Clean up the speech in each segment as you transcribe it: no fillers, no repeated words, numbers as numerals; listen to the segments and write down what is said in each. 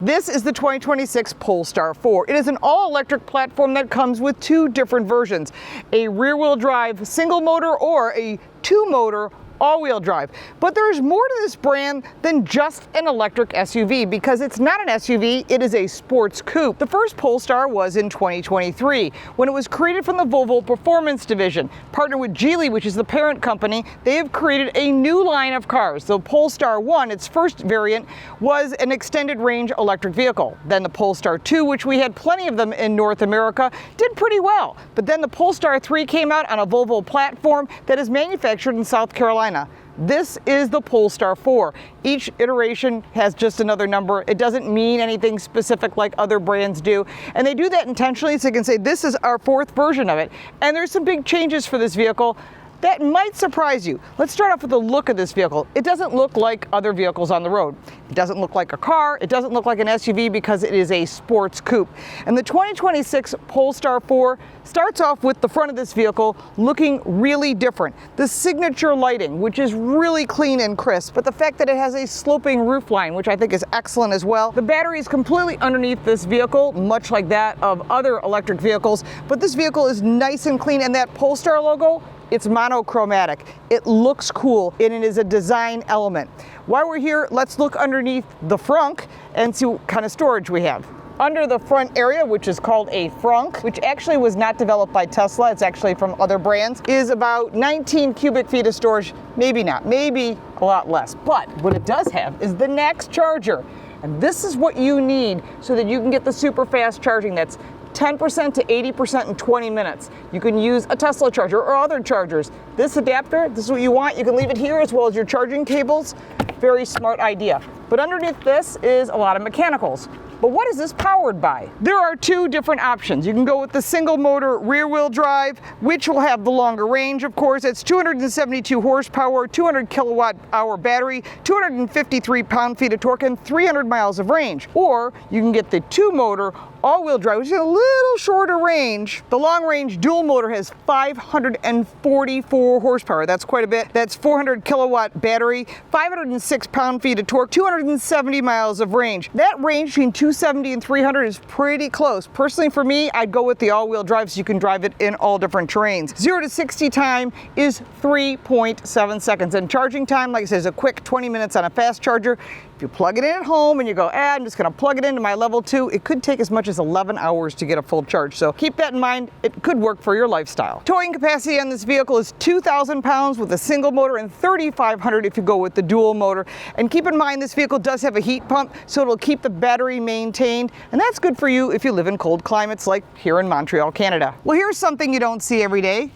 This is the 2026 Polestar 4. It is an all-electric platform that comes with two different versions, a rear-wheel drive single motor or a two-motor all-wheel drive. But there's more to this brand than just an electric SUV, because it's not an SUV, it is a sports coupe. The first Polestar was in 2023, when it was created from the Volvo Performance division. Partnered with Geely, which is the parent company, they have created a new line of cars. The Polestar 1, its first variant, was an extended range electric vehicle. Then the Polestar 2, which we had plenty of them in North America, did pretty well. But then the Polestar 3 came out on a Volvo platform that is manufactured in South Carolina. This is the Polestar 4. Each iteration has just another number. It doesn't mean anything specific like other brands do. And they do that intentionally so you can say this is our fourth version of it. And there's some big changes for this vehicle that might surprise you. Let's start off with the look of this vehicle. It doesn't look like other vehicles on the road. It doesn't look like a car. It doesn't look like an SUV because it is a sports coupe. And the 2026 Polestar 4 starts off with the front of this vehicle looking really different. The signature lighting, which is really clean and crisp, but the fact that it has a sloping roof line, which I think is excellent as well. The battery is completely underneath this vehicle, much like that of other electric vehicles, but this vehicle is nice and clean, and that Polestar logo, it's monochromatic. It looks cool, and it is a design element. While we're here, let's look underneath the frunk and see what kind of storage we have. Under the front area, which is called a frunk, which actually was not developed by Tesla, it's actually from other brands, is about 19 cubic feet of storage. Maybe not, maybe a lot less. But what it does have is the NACS charger. And this is what you need so that you can get the super fast charging that's 10% to 80% in 20 minutes. You can use a Tesla charger or other chargers. This adapter, this is what you want. You can leave it here as well as your charging cables. Very smart idea. But underneath this is a lot of mechanicals. But what is this powered by? There are two different options. You can go with the single motor rear wheel drive, which will have the longer range, of course. It's 272 horsepower, 200 kilowatt hour battery, 253 pound-feet of torque, and 300 miles of range. Or you can get the two motor all-wheel drive, which is a little shorter range. The long-range dual motor has 544 horsepower. That's quite a bit. That's 400 kilowatt battery, 506 pound-feet of torque, 270 miles of range. That range between 270 and 300 is pretty close. Personally, for me, I'd go with the all-wheel drive so you can drive it in all different terrains. 0 to 60 time is 3.7 seconds. And charging time, like I said, is a quick 20 minutes on a fast charger. If you plug it in at home and you go, I'm just gonna plug it into my level 2, it could take as much as 11 hours to get a full charge. So keep that in mind, it could work for your lifestyle. Towing capacity on this vehicle is 2,000 pounds with a single motor and 3,500 if you go with the dual motor. And keep in mind, this vehicle does have a heat pump, so it'll keep the battery maintained. And that's good for you if you live in cold climates like here in Montreal, Canada. Well, here's something you don't see every day.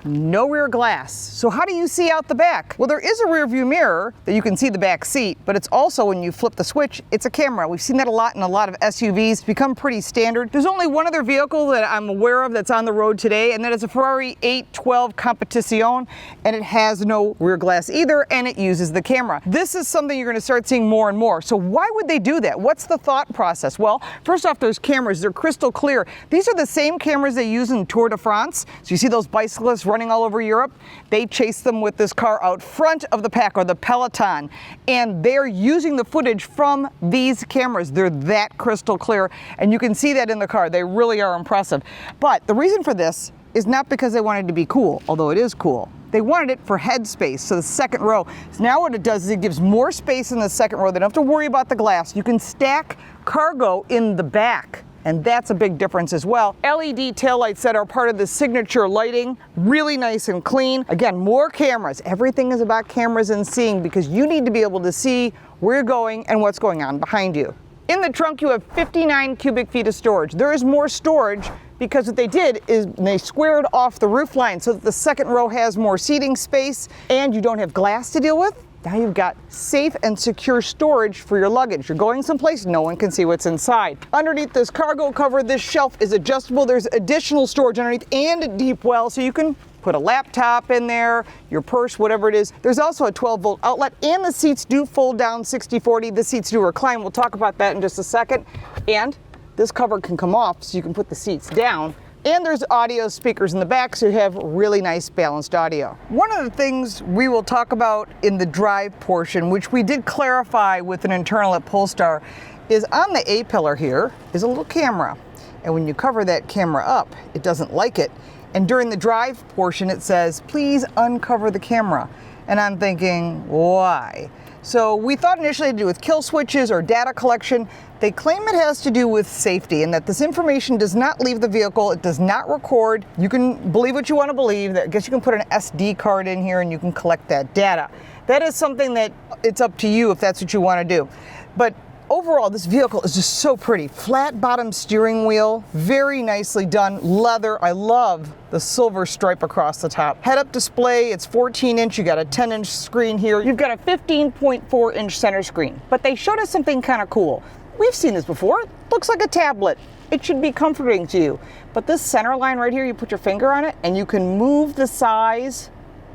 No rear glass. So how do you see out the back? Well, there is a rear view mirror that you can see the back seat, but it's also, when you flip the switch, it's a camera. We've seen that a lot in a lot of SUVs. It's become pretty standard. There's only one other vehicle that I'm aware of that's on the road today, and that is a Ferrari 812 Competizione, and it has no rear glass either, and it uses the camera. This is something you're gonna start seeing more and more. So why would they do that? What's the thought process? Well, first off, those cameras, they're crystal clear. These are the same cameras they use in Tour de France. So you see those bicyclists running all over Europe? They chase them with this car out front of the pack, or the peloton, and they're using the footage from these cameras. They're that crystal clear, and you can see that in the car. They really are impressive. But the reason for this is not because they wanted to be cool, although it is cool. They wanted it for head space, so the second row. So now what it does is it gives more space in the second row. They don't have to worry about the glass. You can stack cargo in the back, and that's a big difference as well. LED taillights that are part of the signature lighting, really nice and clean. Again, more cameras. Everything is about cameras and seeing, because you need to be able to see where you're going and what's going on behind you. In the trunk, you have 59 cubic feet of storage. There is more storage because what they did is they squared off the roof line so that the second row has more seating space, and you don't have glass to deal with. Now you've got safe and secure storage for your luggage. You're going someplace, no one can see what's inside. Underneath this cargo cover, this shelf is adjustable. There's additional storage underneath and a deep well, so you can put a laptop in there, your purse, whatever it is. There's also a 12-volt outlet, and the seats do fold down 60/40. The seats do recline. We'll talk about that in just a second. And this cover can come off so you can put the seats down And there's audio speakers in the back, so you have really nice balanced audio. One of the things we will talk about in the drive portion, which we did clarify with an internal at Polestar, is on the A-pillar here is a little camera. And when you cover that camera up, it doesn't like it. And during the drive portion, it says, please uncover the camera. And I'm thinking, why? So we thought initially it had to do with kill switches or data collection. They claim it has to do with safety and that this information does not leave the vehicle. It does not record. You can believe what you want to believe. I guess you can put an SD card in here and you can collect that data. That is something that it's up to you if that's what you want to do. But overall, this vehicle is just so pretty. Flat bottom steering wheel, very nicely done. Leather, I love the silver stripe across the top. Head-up display, it's 14-inch. You got a 10-inch screen here. You've got a 15.4-inch center screen. But they showed us something kind of cool. We've seen this before. It looks like a tablet. It should be comforting to you. But this center line right here, you put your finger on it, and you can move the size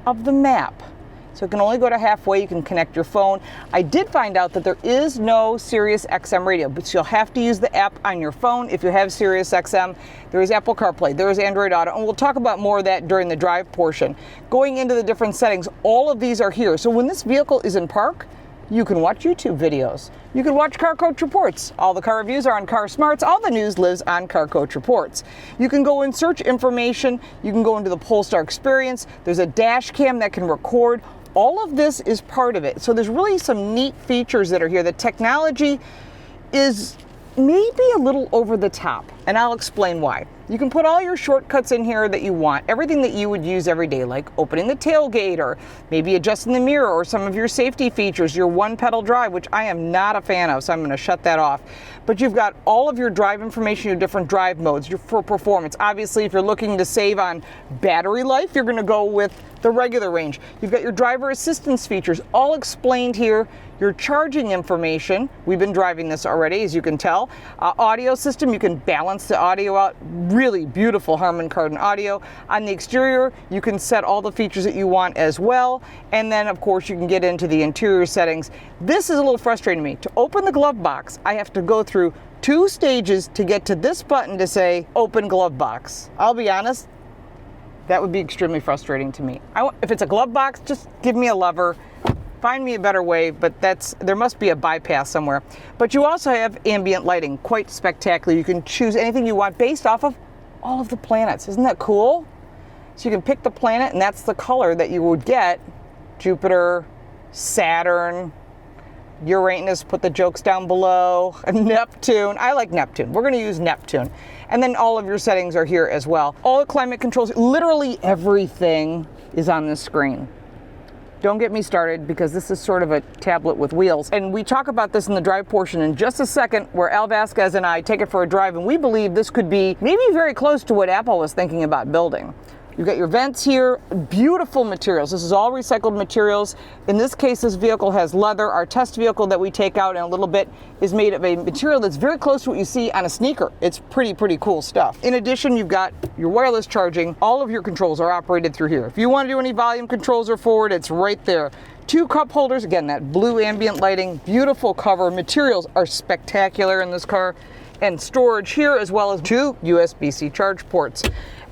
of the map. So it can only go to halfway. You can connect your phone. I did find out that there is no Sirius XM radio, but you'll have to use the app on your phone if you have Sirius XM. There is Apple CarPlay, there is Android Auto, and we'll talk about more of that during the drive portion. Going into the different settings, all of these are here. So when this vehicle is in park, you can watch YouTube videos. You can watch Car Coach Reports. All the car reviews are on Car Smarts. All the news lives on Car Coach Reports. You can go and search information. You can go into the Polestar experience. There's a dash cam that can record. All of this is part of it. So there's really some neat features that are here. The technology is maybe a little over the top, and I'll explain why. You can put all your shortcuts in here that you want, everything that you would use every day, like opening the tailgate or maybe adjusting the mirror or some of your safety features, your one pedal drive, which I am not a fan of, so I'm gonna shut that off. But you've got all of your drive information, your different drive modes, for performance. Obviously, if you're looking to save on battery life, you're gonna go with the regular range. You've got your driver assistance features all explained here. Your charging information, we've been driving this already, as you can tell. Audio system, you can balance the audio out. Really beautiful Harman Kardon audio. On the exterior, you can set all the features that you want as well. And then, of course, you can get into the interior settings. This is a little frustrating to me. To open the glove box, I have to go through 2 stages to get to this button to say, open glove box. I'll be honest, that would be extremely frustrating to me. If it's a glove box, just give me a lever. Find me a better way, but there must be a bypass somewhere. But you also have ambient lighting, quite spectacular. You can choose anything you want based off of all of the planets. Isn't that cool? So you can pick the planet, and that's the color that you would get. Jupiter, Saturn, Uranus, put the jokes down below, Neptune. I like Neptune. We're gonna use Neptune. And then all of your settings are here as well. All the climate controls, literally everything is on this screen. Don't get me started, because this is sort of a tablet with wheels. And we talk about this in the drive portion in just a second, where Al Vasquez and I take it for a drive, and we believe this could be maybe very close to what Apple was thinking about building. You've got your vents here, beautiful materials. This is all recycled materials. In this case, this vehicle has leather. Our test vehicle that we take out in a little bit is made of a material that's very close to what you see on a sneaker. It's pretty cool stuff. In addition, you've got your wireless charging. All of your controls are operated through here. If you want to do any volume controls or forward, it's right there. 2 cup holders, again, that blue ambient lighting, beautiful cover. Materials are spectacular in this car. And storage here, as well as 2 USB-C charge ports.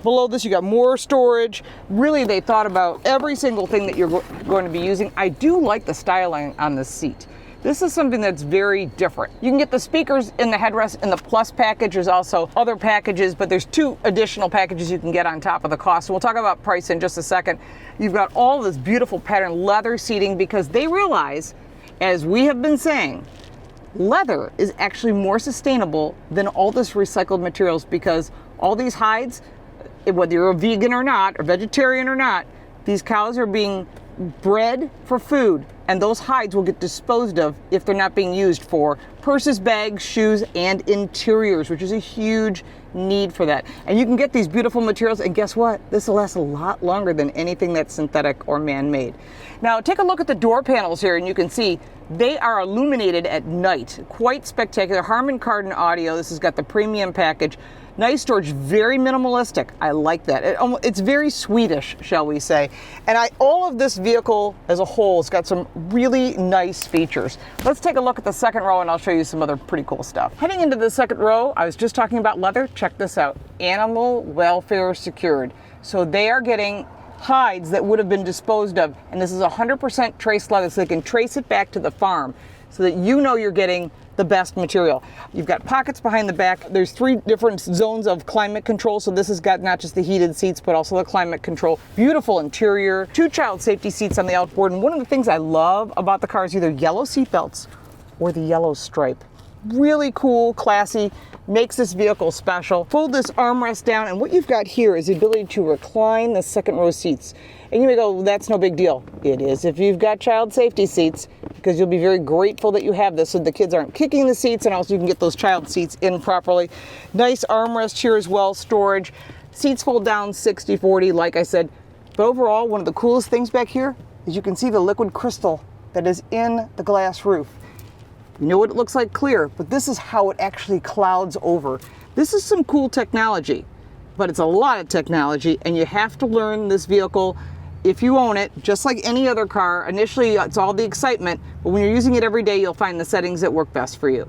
Below this, you got more storage. Really, they thought about every single thing that you're going to be using. I do like the styling on the seat. This is something that's very different. You can get the speakers in the headrest in the Plus package. There's also other packages, but there's 2 additional packages you can get on top of the cost. So we'll talk about price in just a second. You've got all this beautiful pattern leather seating, because they realize, as we have been saying, leather is actually more sustainable than all this recycled materials, because all these hides, whether you're a vegan or not, or vegetarian or not, these cows are being bred for food, and those hides will get disposed of if they're not being used for purses, bags, shoes, and interiors, which is a huge need for that. And you can get these beautiful materials, and guess what? This will last a lot longer than anything that's synthetic or man-made. Now, take a look at the door panels here, and you can see they are illuminated at night. Quite spectacular. Harman Kardon audio. This has got the premium package. Nice storage, very minimalistic. I like that. It's very Swedish, shall we say. And all of this vehicle as a whole has got some really nice features. Let's take a look at the second row and I'll show you some other pretty cool stuff. Heading into the second row, I was just talking about leather. Check this out. Animal welfare secured. So they are getting hides that would have been disposed of, and this is 100% trace leather, so they can trace it back to the farm so that you know you're getting the best material. You've got pockets behind the back. There's 3 different zones of climate control, so this has got not just the heated seats but also the climate control. Beautiful interior, 2 child safety seats on the outboard, and one of the things I love about the car is either yellow seat belts or the yellow stripe. Really cool, classy, makes this vehicle special. Fold this armrest down, and what you've got here is the ability to recline the second row seats. And you may go, well, that's no big deal. It is if you've got child safety seats, because you'll be very grateful that you have this so the kids aren't kicking the seats, and also you can get those child seats in properly. Nice armrest here as well, storage. Seats fold down 60/40, like I said. But overall, one of the coolest things back here is you can see the liquid crystal that is in the glass roof. You know what it looks like clear, but this is how it actually clouds over. This is some cool technology, but it's a lot of technology, and you have to learn this vehicle if you own it. Just like any other car, initially it's all the excitement, but when you're using it every day, you'll find the settings that work best for you.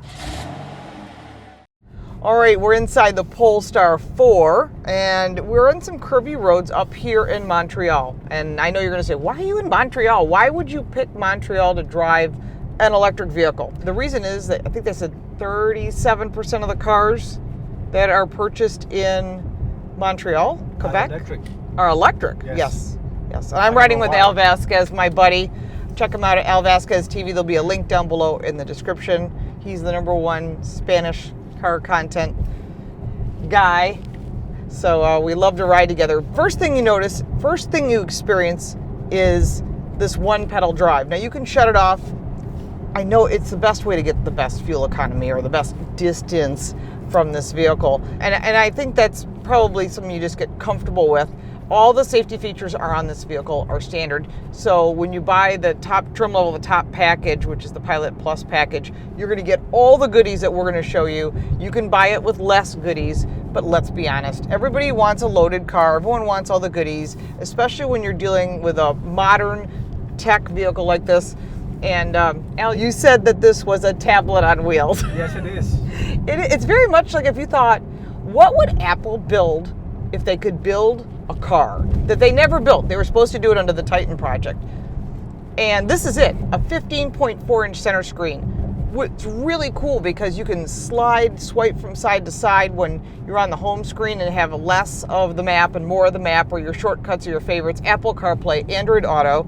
All right, we're inside the Polestar 4, and we're on some curvy roads up here in Montreal. And I know you're gonna say, why are you in Montreal? Why would you pick Montreal to drive an electric vehicle? The reason is that I think they said 37% of the cars that are purchased in Montreal, Quebec, are electric. Yes. And I'm riding with Al Vasquez, my buddy. Check him out at Al Vasquez TV. There'll be a link down below in the description. He's the #1 Spanish car content guy. So we love to ride together. First thing you experience is this one pedal drive. Now you can shut it off. I know it's the best way to get the best fuel economy or the best distance from this vehicle. And I think that's probably something you just get comfortable with. All the safety features are on this vehicle are standard. So when you buy the top trim level, the top package, which is the Pilot Plus package, you're gonna get all the goodies that we're gonna show you. You can buy it with less goodies, but let's be honest, everybody wants a loaded car. Everyone wants all the goodies, especially when you're dealing with a modern tech vehicle like this. And Al, you said that this was a tablet on wheels. Yes, it is. It's very much like if you thought, what would Apple build if they could build a car that they never built? They were supposed to do it under the Titan project. And this is it, a 15.4-inch center screen. It's really cool because you can swipe from side to side when you're on the home screen and have less of the map and more of the map, or your shortcuts or your favorites. Apple CarPlay, Android Auto,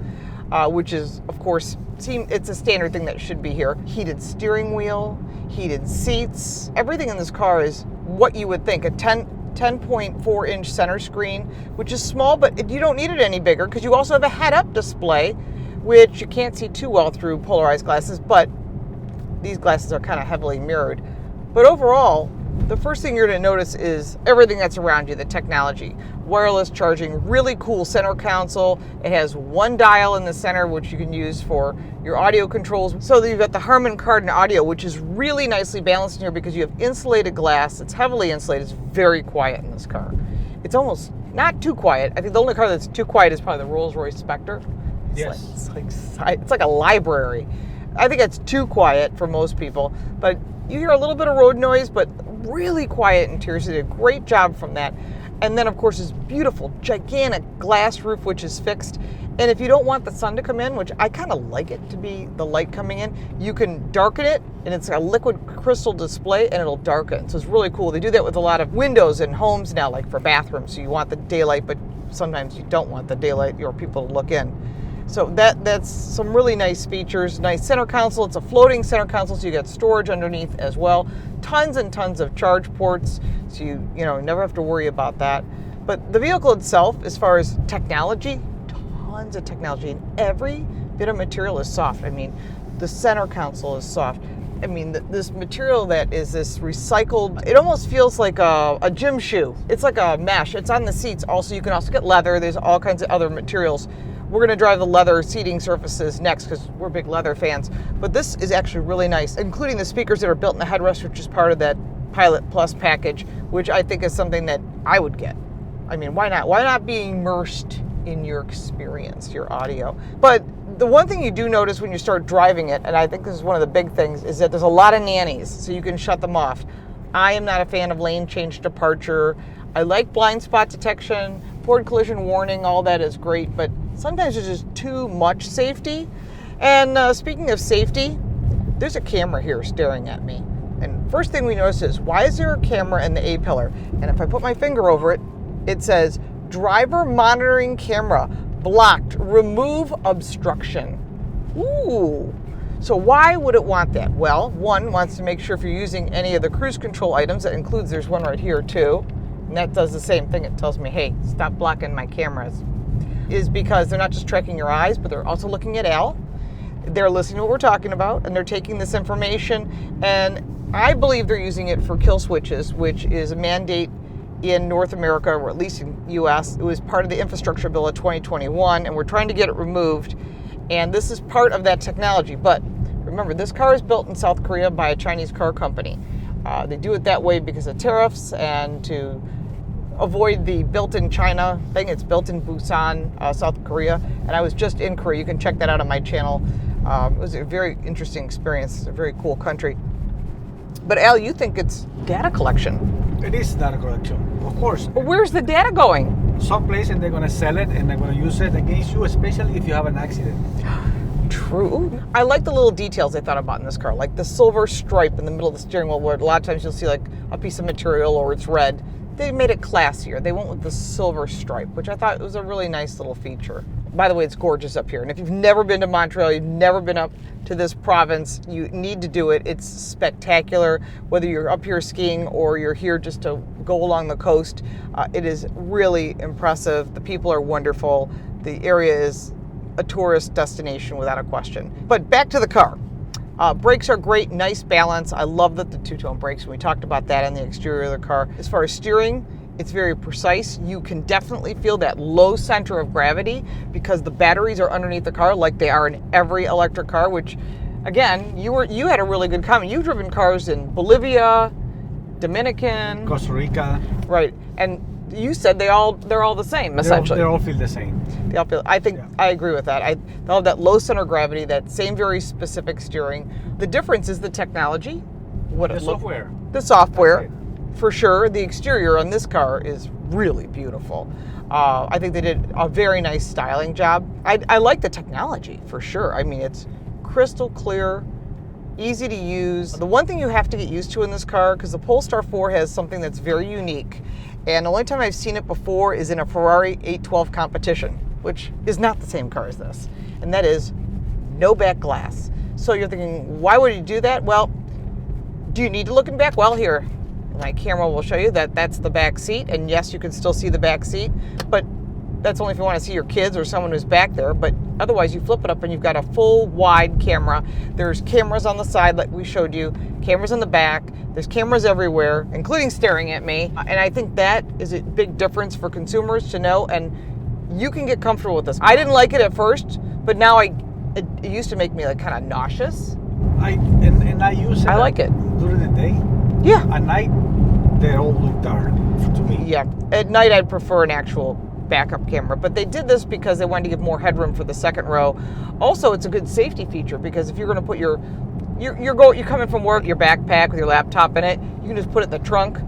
which is, of course, it's a standard thing that should be here. Heated steering wheel, heated seats. Everything in this car is what you would think. A 10.4-inch center screen, which is small, but you don't need it any bigger because you also have a head-up display, which you can't see too well through polarized glasses, but these glasses are kind of heavily mirrored. But overall, the first thing you're going to notice is everything that's around you, the technology. Wireless charging, really cool center console. It has one dial in the center, which you can use for your audio controls. So you've got the Harman Kardon audio, which is really nicely balanced in here because you have insulated glass. It's heavily insulated. It's very quiet in this car. It's almost not too quiet. I think the only car that's too quiet is probably the Rolls-Royce Spectre. It's like a library. I think it's too quiet for most people, but you hear a little bit of road noise, but really quiet interior. So they did a great job from that. And then, of course, this beautiful, gigantic glass roof, which is fixed. And if you don't want the sun to come in, which I kind of like it to be the light coming in, you can darken it, and it's a liquid crystal display, and it'll darken. So it's really cool. They do that with a lot of windows in homes now, like for bathrooms. So you want the daylight, but sometimes you don't want the daylight or people to look in. So that's some really nice features. Nice center console. It's a floating center console, so you got storage underneath as well. Tons and tons of charge ports, so you never have to worry about that. But the vehicle itself, as far as technology, tons of technology, and every bit of material is soft. I mean, the center console is soft. I mean, this material that is this recycled, it almost feels like a gym shoe. It's like a mesh. It's on the seats also. You can also get leather. There's all kinds of other materials. We're going to drive the leather seating surfaces next because we're big leather fans. But this is actually really nice, including the speakers that are built in the headrest, which is part of that Pilot Plus package, which I think is something that I would get. I mean, why not? Why not be immersed in your experience, your audio? But the one thing you do notice when you start driving it, and I think this is one of the big things, is that there's a lot of nannies, so you can shut them off. I am not a fan of lane change departure. I like blind spot detection, forward collision warning, all that is great, but sometimes there's just too much safety. And speaking of safety, there's a camera here staring at me. And first thing we notice is, why is there a camera in the A-pillar? And if I put my finger over it, it says, driver monitoring camera, blocked, remove obstruction. Ooh. So why would it want that? Well, one wants to make sure if you're using any of the cruise control items, that includes, there's one right here too, and that does the same thing. It tells me, hey, stop blocking my cameras. Is because they're not just tracking your eyes, but they're also looking at Al. They're listening to what we're talking about, and they're taking this information, and I believe they're using it for kill switches, which is a mandate in North America, or at least in US. It was part of the infrastructure bill of 2021, and we're trying to get it removed. And this is part of that technology. But remember, this car is built in South Korea by a Chinese car company. They do it that way because of tariffs and to avoid the built in China thing. It's built in Busan, South Korea. And I was just in Korea. You can check that out on my channel. It was a very interesting experience. It's a very cool country. But Al, you think it's data collection? It is data collection, of course. But where's the data going? Someplace, and they're going to sell it, and they're going to use it against you, especially if you have an accident. True. I like the little details they thought about in this car, like the silver stripe in the middle of the steering wheel, where a lot of times you'll see like a piece of material or it's red. They made it classier. They went with the silver stripe, which I thought was a really nice little feature. By the way, it's gorgeous up here. And if you've never been to Montreal, you've never been up to this province, you need to do it. It's spectacular. Whether you're up here skiing or you're here just to go along the coast, it is really impressive. The people are wonderful. The area is a tourist destination without a question. But back to the car. Brakes are great, nice balance. I love that the two-tone brakes, and we talked about that on the exterior of the car. As far as steering, it's very precise. You can definitely feel that low center of gravity because the batteries are underneath the car like they are in every electric car, which, again, you had a really good comment. You've driven cars in Bolivia, Dominican, Costa Rica. Right. And you said they're all the same, essentially. They all feel the same. They all feel, I think, yeah. I agree with that. They all have that low center of gravity, that same very specific steering. The difference is the technology. The software. The software, for sure. The exterior on this car is really beautiful. I think they did a very nice styling job. I like the technology, for sure. I mean, it's crystal clear, easy to use. The one thing you have to get used to in this car, because the Polestar 4 has something that's very unique, and the only time I've seen it before is in a Ferrari 812 competition, which is not the same car as this, and that is no back glass. So you're thinking, why would you do that? Well, do you need to look in back? Well, here, my camera will show you that that's the back seat, and yes, you can still see the back seat, but that's only if you want to see your kids or someone who's back there. But otherwise, you flip it up and you've got a full wide camera. There's cameras on the side like we showed you, cameras in the back. There's cameras everywhere, including staring at me. And I think that is a big difference for consumers to know, and you can get comfortable with this. I didn't like it at first, but now it used to make me like kind of nauseous. I use it. I like it. During the day? Yeah. At night, they all look dark to me. Yeah. At night, I'd prefer an actual backup camera, but they did this because they wanted to give more headroom for the second row. Also, it's a good safety feature because if you're going to put you're coming from work, your backpack with your laptop in it, you can just put it in the trunk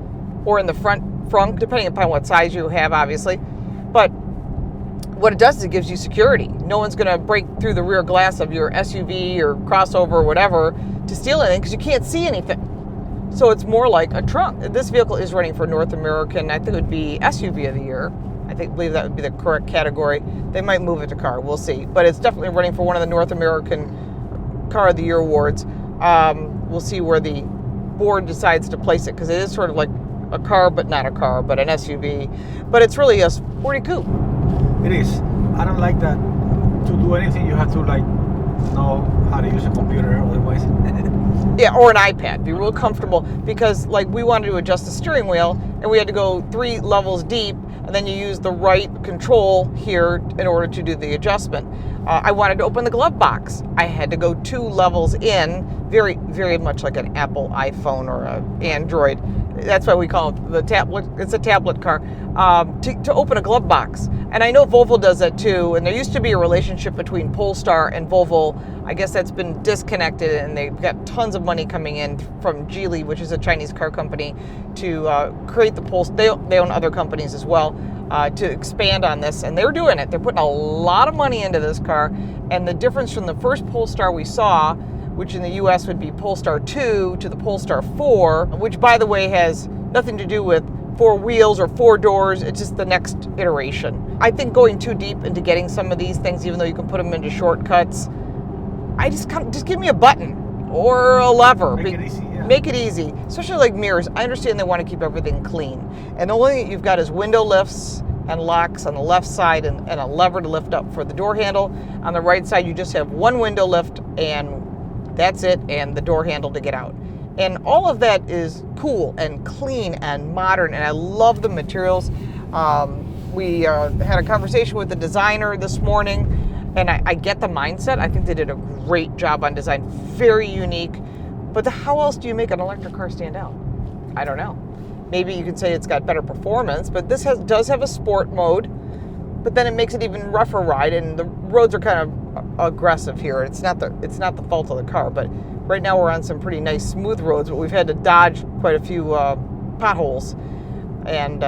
or in the front, depending upon what size you have, obviously. But what it does is it gives you security. No one's going to break through the rear glass of your SUV or crossover or whatever to steal anything because you can't see anything. So it's more like a trunk. This vehicle is running for North American, I think it would be SUV of the year. I believe that would be the correct category. They might move it to car, we'll see. But it's definitely running for one of the North American Car of the Year awards. We'll see where the board decides to place it, because it is sort of like a car, but not a car, but an SUV. But it's really a sporty coupe. It is. I don't like that. To do anything, you have to know how to use a computer, otherwise. Yeah, or an iPad. Be real comfortable, because we wanted to adjust the steering wheel, and we had to go 3 levels deep, and then you use the right control here in order to do the adjustment. I wanted to open the glove box. I had to go 2 levels in, very, very much like an Apple iPhone or an Android. That's why we call it the tablet. It's a tablet car, to open a glove box. And I know Volvo does that too. And there used to be a relationship between Polestar and Volvo. I guess that's been disconnected, and they've got tons of money coming in from Geely, which is a Chinese car company, to create the Polestar. They own other companies as well, to expand on this. And they're doing it. They're putting a lot of money into this car. And the difference from the first Polestar we saw, which in the US would be Polestar 2, to the Polestar 4, which by the way has nothing to do with 4 wheels or 4 doors. It's just the next iteration. I think going too deep into getting some of these things, even though you can put them into shortcuts, I just give me a button or a lever. Make it easy, yeah. Make it easy, especially like mirrors. I understand they want to keep everything clean. And the only thing you've got is window lifts and locks on the left side, and a lever to lift up for the door handle. On the right side, you just have one window lift, and that's it, and the door handle to get out. And all of that is cool and clean and modern, and I love the materials. We had a conversation with the designer this morning, and I get the mindset. I think they did a great job on design, very unique. But how else do you make an electric car stand out? I don't know. Maybe you could say it's got better performance, but this does have a sport mode, but then it makes it even rougher ride, and the roads are kind of aggressive here. It's not the fault of the car, but right now we're on some pretty nice smooth roads, but we've had to dodge quite a few potholes and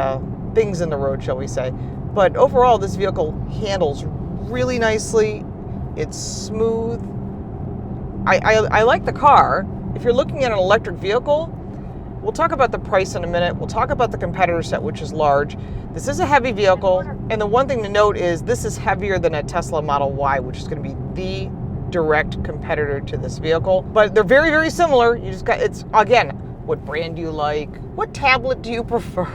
things in the road, shall we say. But overall, this vehicle handles really nicely. It's smooth. I like the car. If you're looking at an electric vehicle, we'll talk about the price in a minute. We'll talk about the competitor set, which is large. This is a heavy vehicle, and the one thing to note is this is heavier than a Tesla Model Y, which is going to be the direct competitor to this vehicle. But they're very, very similar. You just got, it's, again, what brand do you like? What tablet do you prefer?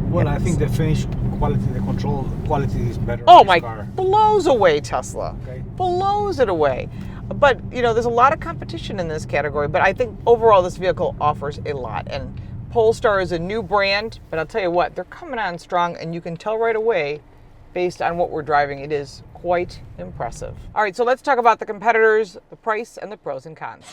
Well, I think the finish quality, the control quality is better. Oh on this my, car. blows away Tesla. Okay. Blows it away. But, you know, there's a lot of competition in this category, but I think overall this vehicle offers a lot. And Polestar is a new brand, but I'll tell you what, they're coming on strong, and you can tell right away, based on what we're driving, it is quite impressive. All right, so let's talk about the competitors, the price, and the pros and cons.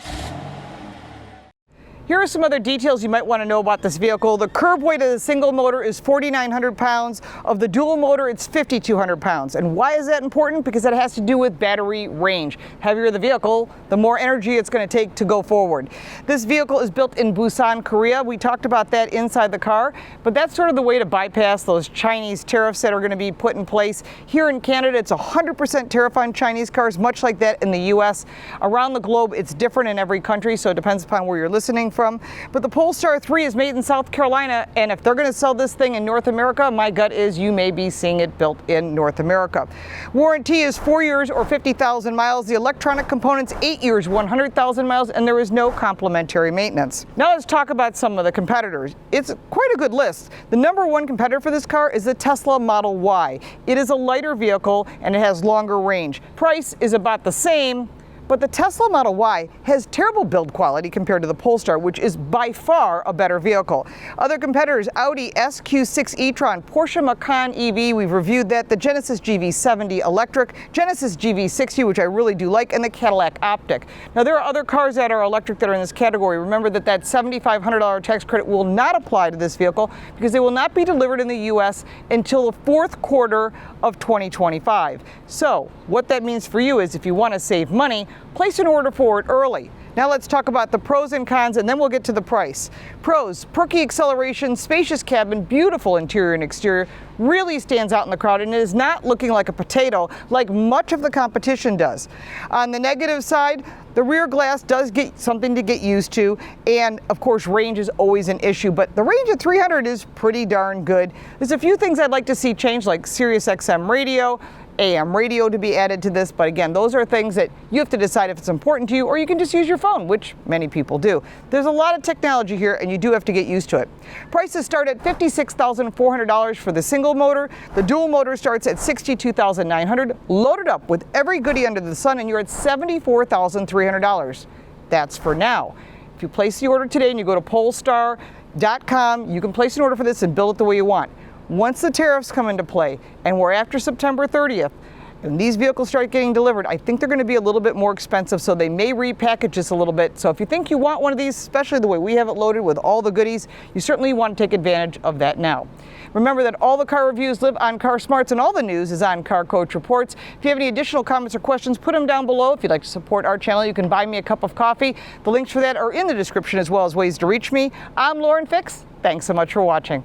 Here are some other details you might want to know about this vehicle. The curb weight of the single motor is 4,900 pounds. Of the dual motor, it's 5,200 pounds. And why is that important? Because it has to do with battery range. Heavier the vehicle, the more energy it's going to take to go forward. This vehicle is built in Busan, Korea. We talked about that inside the car, but that's sort of the way to bypass those Chinese tariffs that are going to be put in place. Here in Canada, it's 100% tariff on Chinese cars, much like that in the US. Around the globe, it's different in every country, so it depends upon where you're listening from. But the Polestar 3 is made in South Carolina, and if they're going to sell this thing in North America, my gut is you may be seeing it built in North America. Warranty is 4 years or 50,000 miles. The electronic components, 8 years, 100,000 miles, and there is no complimentary maintenance. Now let's talk about some of the competitors. It's quite a good list. The number one competitor for this car is the Tesla Model Y. It is a lighter vehicle, and it has longer range. Price is about the same, but the Tesla Model Y has terrible build quality compared to the Polestar, which is by far a better vehicle. Other competitors, Audi SQ6 e-tron, Porsche Macan EV, we've reviewed that, the Genesis GV70 electric, Genesis GV60, which I really do like, and the Cadillac Optic. Now there are other cars that are electric that are in this category. Remember that $7,500 tax credit will not apply to this vehicle because they will not be delivered in the US until the fourth quarter of 2025. So what that means for you is if you want to save money, place an order for it early. Now let's talk about the pros and cons, and then we'll get to the price. Pros: perky acceleration, spacious cabin, beautiful interior and exterior, really stands out in the crowd, and it is not looking like a potato like much of the competition does. On the negative side, the rear glass does get something to get used to, and of course range is always an issue, but the range of 300 is pretty darn good. There's a few things I'd like to see changed, like Sirius XM radio, AM radio to be added to this, but again, those are things that you have to decide if it's important to you, or you can just use your phone, which many people do. There's a lot of technology here, and you do have to get used to it. Prices start at $56,400 for the single motor. The dual motor starts at $62,900, loaded up with every goodie under the sun, and you're at $74,300. That's for now. If you place the order today and you go to Polestar.com, you can place an order for this and build it the way you want. Once the tariffs come into play, and we're after September 30th, When these vehicles start getting delivered, I think they're going to be a little bit more expensive, so they may repackage this a little bit. So if you think you want one of these, especially the way we have it loaded with all the goodies, you certainly want to take advantage of that now. Remember that all the car reviews live on Car Smarts and all the news is on Car Coach Reports. If you have any additional comments or questions, put them down below. If you'd like to support our channel, you can buy me a cup of coffee. The links for that are in the description as well as ways to reach me. I'm Lauren Fix. Thanks so much for watching.